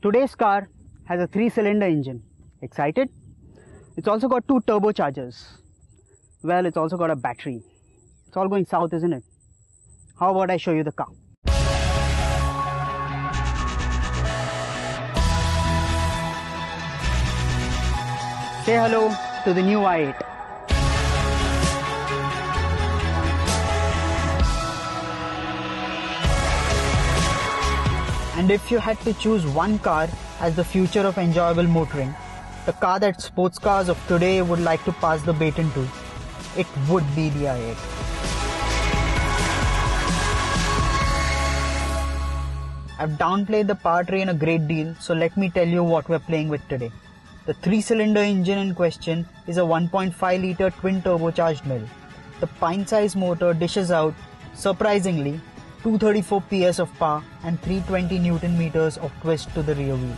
Today's car has a 3-cylinder engine. Excited? It's also got 2 turbochargers. Well, it's also got a battery. It's all going south, isn't it? How about I show you the car? Say hello to the new i8. And if you had to choose one car as the future of enjoyable motoring, the car that sports cars of today would like to pass the baton to, it would be the i8. I've downplayed the powertrain a great deal, so let me tell you what we're playing with today. The 3-cylinder engine in question is a 1.5-litre twin turbocharged mill. The pint-sized motor dishes out, surprisingly, 234 PS of power and 320 Newton meters of twist to the rear wheels.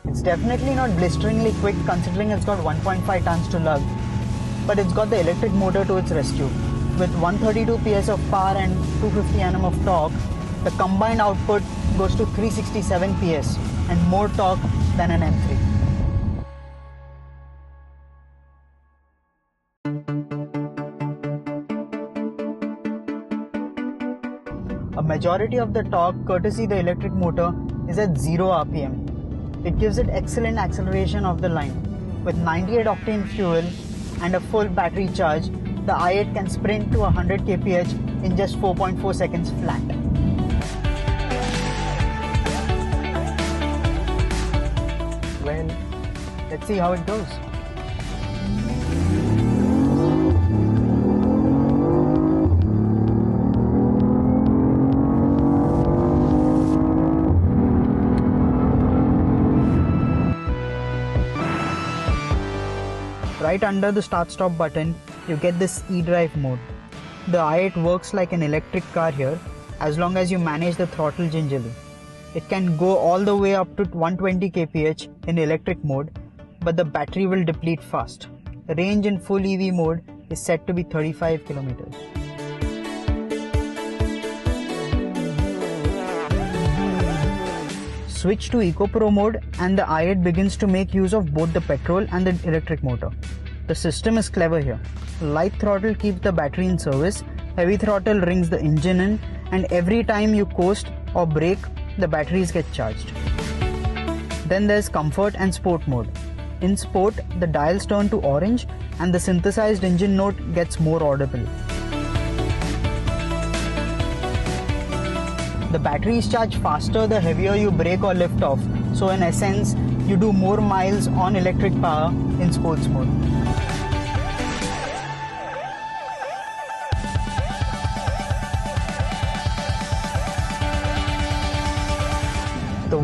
It's definitely not blisteringly quick considering it's got 1.5 tons to lug, but it's got the electric motor to its rescue. With 132 PS of power and 250 Nm of torque, the combined output goes to 367 PS and more torque than an M3. A majority of the torque, courtesy the electric motor, is at 0 RPM. It gives it excellent acceleration off the line. With 98 octane fuel and a full battery charge, the i8 can sprint to 100 kph in just 4.4 seconds flat. Well, let's see how it goes. Right under the start-stop button, you get this e-drive mode. The i8 works like an electric car here as long as you manage the throttle gingerly. It can go all the way up to 120 kph in electric mode, but the battery will deplete fast. The range in full EV mode is set to be 35 kilometers. Switch to EcoPro mode and the i8 begins to make use of both the petrol and the electric motor. The system is clever here. Light throttle keeps the battery in service, heavy throttle rings the engine in, and every time you coast or brake, the batteries get charged. Then there's comfort and sport mode. In sport, the dials turn to orange and the synthesized engine note gets more audible. The battery is charged faster the heavier you brake or lift off, so in essence, you do more miles on electric power in sports mode. The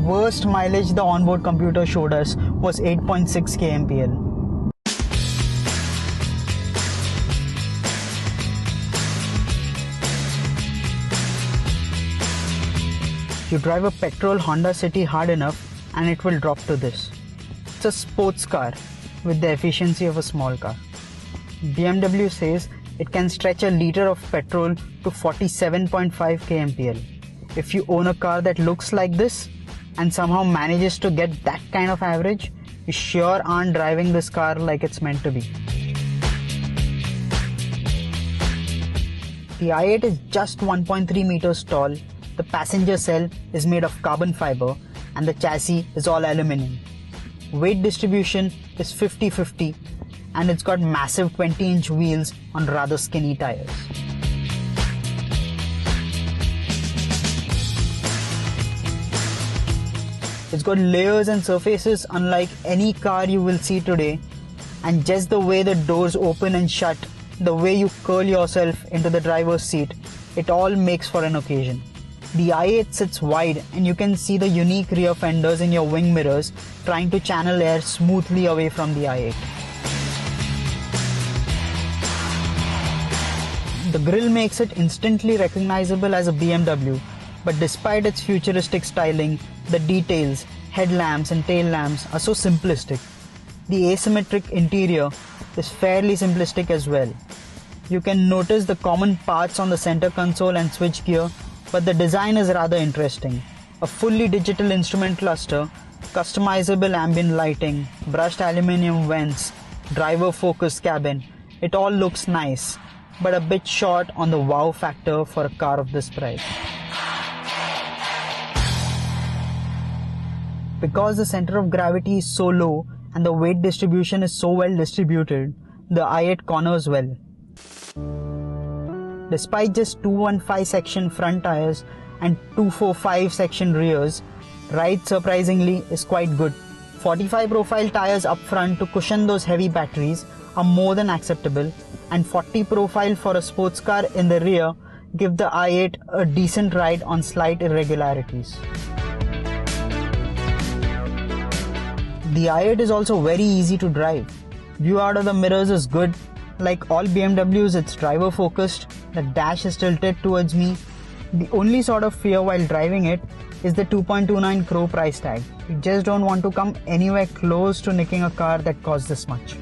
worst mileage the onboard computer showed us was 8.6 kmpl. You drive a petrol Honda City hard enough and it will drop to this. It's a sports car with the efficiency of a small car. BMW says it can stretch a litre of petrol to 47.5 kmpl. If you own a car that looks like this and somehow manages to get that kind of average, you sure aren't driving this car like it's meant to be. The i8 is just 1.3 meters tall. The passenger cell is made of carbon fiber and the chassis is all aluminum. Weight distribution is 50-50 and it's got massive 20-inch wheels on rather skinny tires. It's got layers and surfaces unlike any car you will see today, and just the way the doors open and shut, the way you curl yourself into the driver's seat, it all makes for an occasion. The i8 sits wide and you can see the unique rear fenders in your wing mirrors trying to channel air smoothly away from the i8. The grille makes it instantly recognizable as a BMW, But despite its futuristic styling, the details, headlamps and tail lamps are so simplistic. The asymmetric interior is fairly simplistic as well. You can notice the common parts on the center console and switchgear, but the design is rather interesting. A fully digital instrument cluster, customizable ambient lighting, brushed aluminium vents, driver focused cabin. It all looks nice, but a bit short on the wow factor for a car of this price. Because the center of gravity is so low and the weight distribution is so well distributed, the i8 corners well. Despite just 215 section front tires and 245 section rears, ride surprisingly is quite good. 45 profile tires up front to cushion those heavy batteries are more than acceptable, and 40 profile for a sports car in the rear give the i8 a decent ride on slight irregularities. The i8 is also very easy to drive. View out of the mirrors is good. Like all BMWs, it's driver focused. The dash is tilted towards me. The only sort of fear while driving it is the 2.29 crore price tag. You just don't want to come anywhere close to nicking a car that costs this much.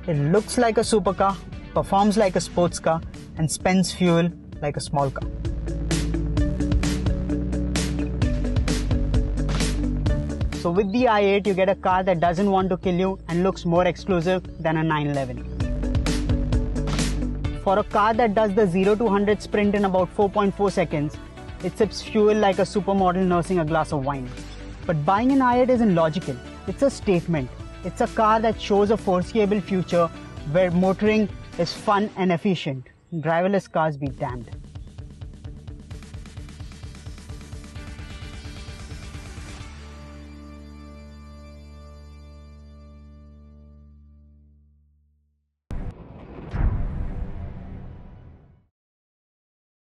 It looks like a supercar, performs like a sports car, and spends fuel like a small car. So with the i8, you get a car that doesn't want to kill you and looks more exclusive than a 911. For a car that does the 0 to 100 sprint in about 4.4 seconds, it sips fuel like a supermodel nursing a glass of wine. But buying an i8 isn't logical, it's a statement. It's a car that shows a foreseeable future where motoring is fun and efficient. Driverless cars be damned.